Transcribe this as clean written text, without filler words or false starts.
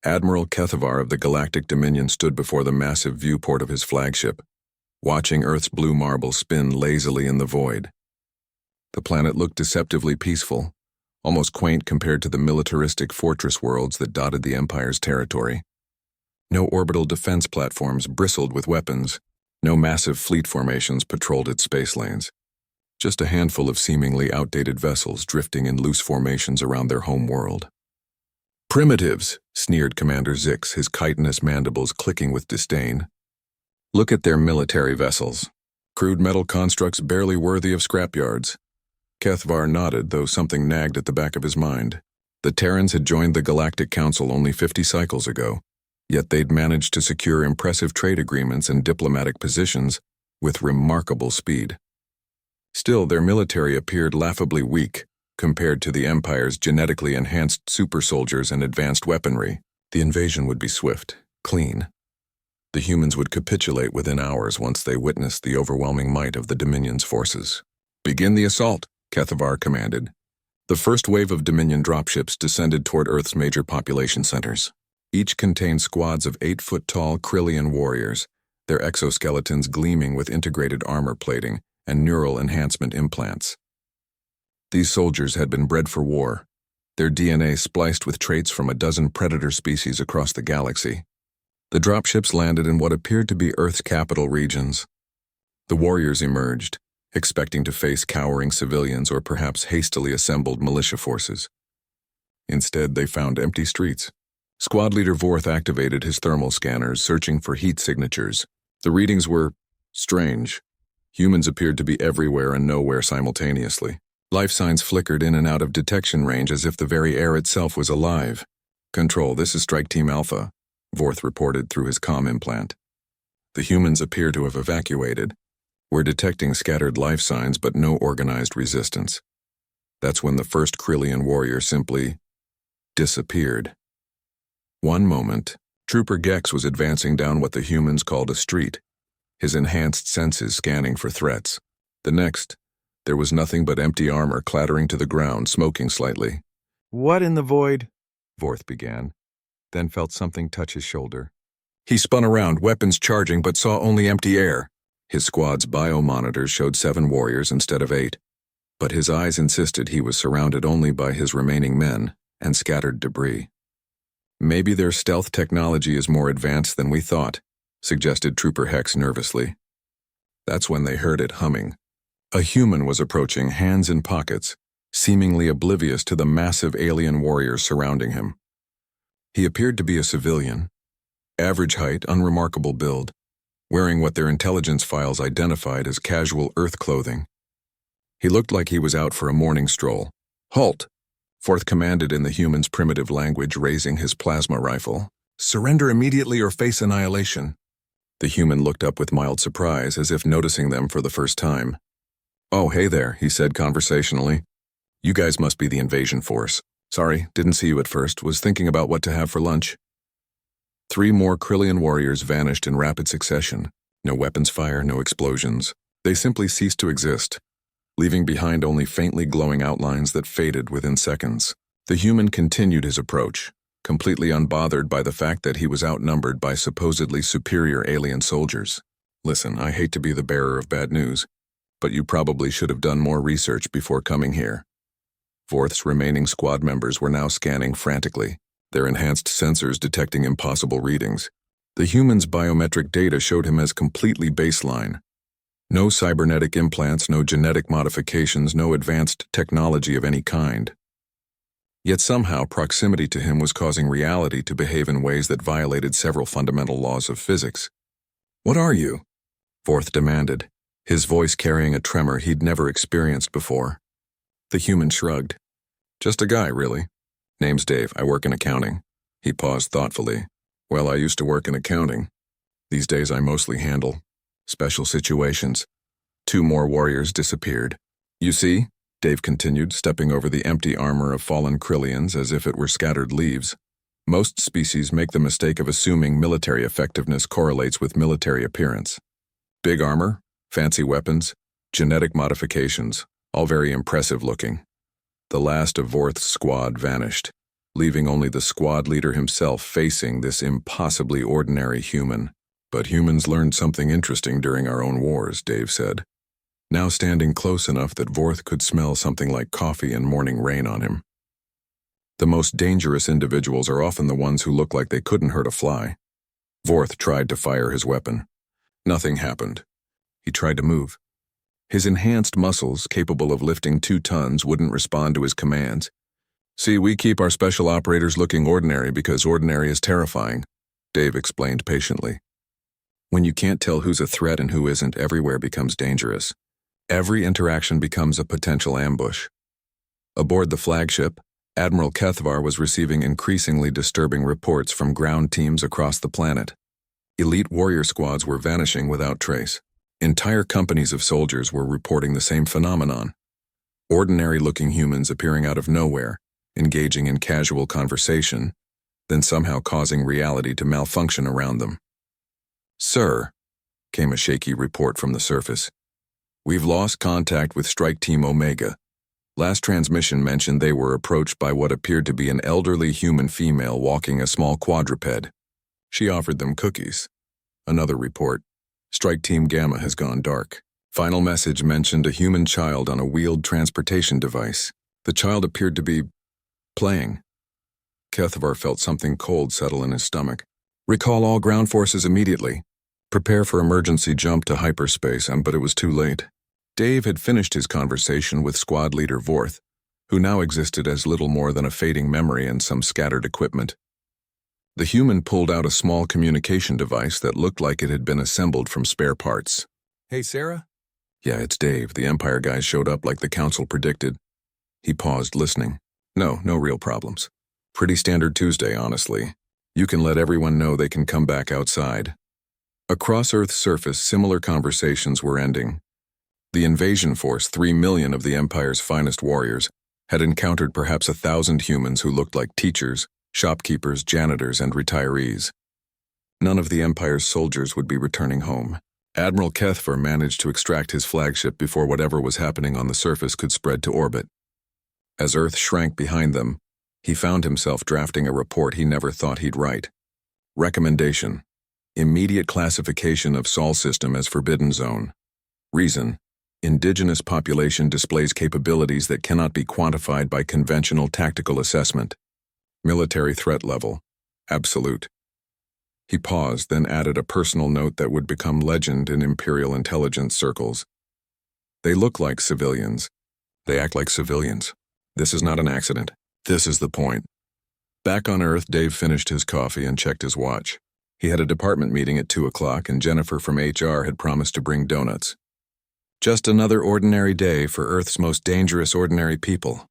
Admiral Kethavar of the Galactic Dominion stood before the massive viewport of his flagship, watching Earth's blue marble spin lazily in the void. The planet looked deceptively peaceful, almost quaint compared to the militaristic fortress worlds that dotted the Empire's territory. No orbital defense platforms bristled with weapons, no massive fleet formations patrolled its space lanes. Just a handful of seemingly outdated vessels drifting in loose formations around their home world. "Primitives," sneered Commander Zix, his chitinous mandibles clicking with disdain. "Look at their military vessels. Crude metal constructs barely worthy of scrapyards." Kethavar nodded, though something nagged at the back of his mind. The Terrans had joined the Galactic Council only 50 cycles ago, yet they'd managed to secure impressive trade agreements and diplomatic positions with remarkable speed. Still, their military appeared laughably weak compared to the Empire's genetically enhanced super soldiers and advanced weaponry. The invasion would be swift, clean. The humans would capitulate within hours once they witnessed the overwhelming might of the Dominion's forces. "Begin the assault," Kethavar commanded. The first wave of Dominion dropships descended toward Earth's major population centers. Each contained squads of 8-foot-tall Krillian warriors, their exoskeletons gleaming with integrated armor plating and neural enhancement implants. These soldiers had been bred for war, their DNA spliced with traits from a dozen predator species across the galaxy. The dropships landed in what appeared to be Earth's capital regions. The warriors emerged, expecting to face cowering civilians or perhaps hastily assembled militia forces. Instead, they found empty streets. Squad leader Vorth activated his thermal scanners, searching for heat signatures. The readings were strange. Humans appeared to be everywhere and nowhere simultaneously. Life signs flickered in and out of detection range as if the very air itself was alive. "Control, this is Strike Team Alpha," Vorth reported through his comm implant. "The humans appear to have evacuated. We're detecting scattered life signs but no organized resistance." That's when the first Krillian warrior simply disappeared. One moment, Trooper Gex was advancing down what the humans called a street, his enhanced senses scanning for threats. The next, there was nothing but empty armor clattering to the ground, smoking slightly. "What in the void?" Vorth began, then felt something touch his shoulder. He spun around, weapons charging, but saw only empty air. His squad's biomonitors showed 7 warriors instead of 8, but his eyes insisted he was surrounded only by his remaining men and scattered debris. "Maybe their stealth technology is more advanced than we thought," suggested Trooper Hex nervously. That's when they heard it humming. A human was approaching, hands in pockets, seemingly oblivious to the massive alien warriors surrounding him. He appeared to be a civilian. Average height, unremarkable build, wearing what their intelligence files identified as casual Earth clothing. He looked like he was out for a morning stroll. "Halt!" Vorth commanded in the human's primitive language, raising his plasma rifle. "Surrender immediately or face annihilation." The human looked up with mild surprise, as if noticing them for the first time. "Oh, hey there," he said conversationally. "You guys must be the invasion force. Sorry, didn't see you at first, was thinking about what to have for lunch." 3 more Krillian warriors vanished in rapid succession. No weapons fire, no explosions. They simply ceased to exist, leaving behind only faintly glowing outlines that faded within seconds. The human continued his approach, completely unbothered by the fact that he was outnumbered by supposedly superior alien soldiers. "Listen, I hate to be the bearer of bad news, but you probably should have done more research before coming here." Vorth's remaining squad members were now scanning frantically, their enhanced sensors detecting impossible readings. The human's biometric data showed him as completely baseline. No cybernetic implants, no genetic modifications, no advanced technology of any kind. Yet somehow proximity to him was causing reality to behave in ways that violated several fundamental laws of physics. "What are you?" Vorth demanded, his voice carrying a tremor he'd never experienced before. The human shrugged. "Just a guy, really. Name's Dave, I work in accounting." He paused thoughtfully. "Well, I used to work in accounting. These days I mostly handle special situations." 2 more warriors disappeared. "You see," Dave continued, stepping over the empty armor of fallen Krillians as if it were scattered leaves. "Most species make the mistake of assuming military effectiveness correlates with military appearance. Big armor, fancy weapons, genetic modifications, all very impressive looking." The last of Vorth's squad vanished. leaving only the squad leader himself facing this impossibly ordinary human. But humans learned something interesting during our own wars, Dave said, now standing close enough that Vorth could smell something like coffee and morning rain on him. The most dangerous individuals are often the ones who look like they couldn't hurt a fly. Vorth tried to fire his weapon. Nothing happened. He tried to move. His enhanced muscles, capable of lifting 2 tons, wouldn't respond to his commands. See, we keep our special operators looking ordinary because ordinary is terrifying, Dave explained patiently. When you can't tell who's a threat and who isn't, everywhere becomes dangerous. Every interaction becomes a potential ambush. Aboard the flagship, Admiral Kethvar was receiving increasingly disturbing reports from ground teams across the planet. Elite warrior squads were vanishing without trace. Entire companies of soldiers were reporting the same phenomenon. Ordinary-looking humans appearing out of nowhere, engaging in casual conversation, then somehow causing reality to malfunction around them. "Sir," came a shaky report from the surface. "We've lost contact with Strike Team Omega. Last transmission mentioned they were approached by what appeared to be an elderly human female walking a small quadruped. She offered them cookies." Another report. "Strike Team Gamma has gone dark." Final message mentioned a human child on a wheeled transportation device. The child appeared to be playing. Kethvar felt something cold settle in his stomach. "Recall all ground forces immediately. Prepare for emergency jump to hyperspace," but it was too late. Dave had finished his conversation with squad leader Vorth, who now existed as little more than a fading memory and some scattered equipment. The human pulled out a small communication device that looked like it had been assembled from spare parts. "Hey, Sarah?" "Yeah, it's Dave. The Empire guys showed up like the Council predicted." He paused, listening. No real problems. Pretty standard Tuesday, honestly. You can let everyone know they can come back outside." Across Earth's surface, similar conversations were ending. The invasion force, 3 million of the Empire's finest warriors, had encountered perhaps 1,000 humans who looked like teachers, shopkeepers, janitors, and retirees. None of the Empire's soldiers would be returning home. Admiral Kethvar managed to extract his flagship before whatever was happening on the surface could spread to orbit. As Earth shrank behind them, he found himself drafting a report he never thought he'd write. Recommendation: immediate classification of Sol system as Forbidden Zone. Reason: indigenous population displays capabilities that cannot be quantified by conventional tactical assessment. Military threat level: absolute. He paused, then added a personal note that would become legend in Imperial intelligence circles. "They look like civilians. They act like civilians. This is not an accident. This is the point." Back on Earth, Dave finished his coffee and checked his watch. He had a department meeting at 2 o'clock, and Jennifer from HR had promised to bring donuts. Just another ordinary day for Earth's most dangerous ordinary people.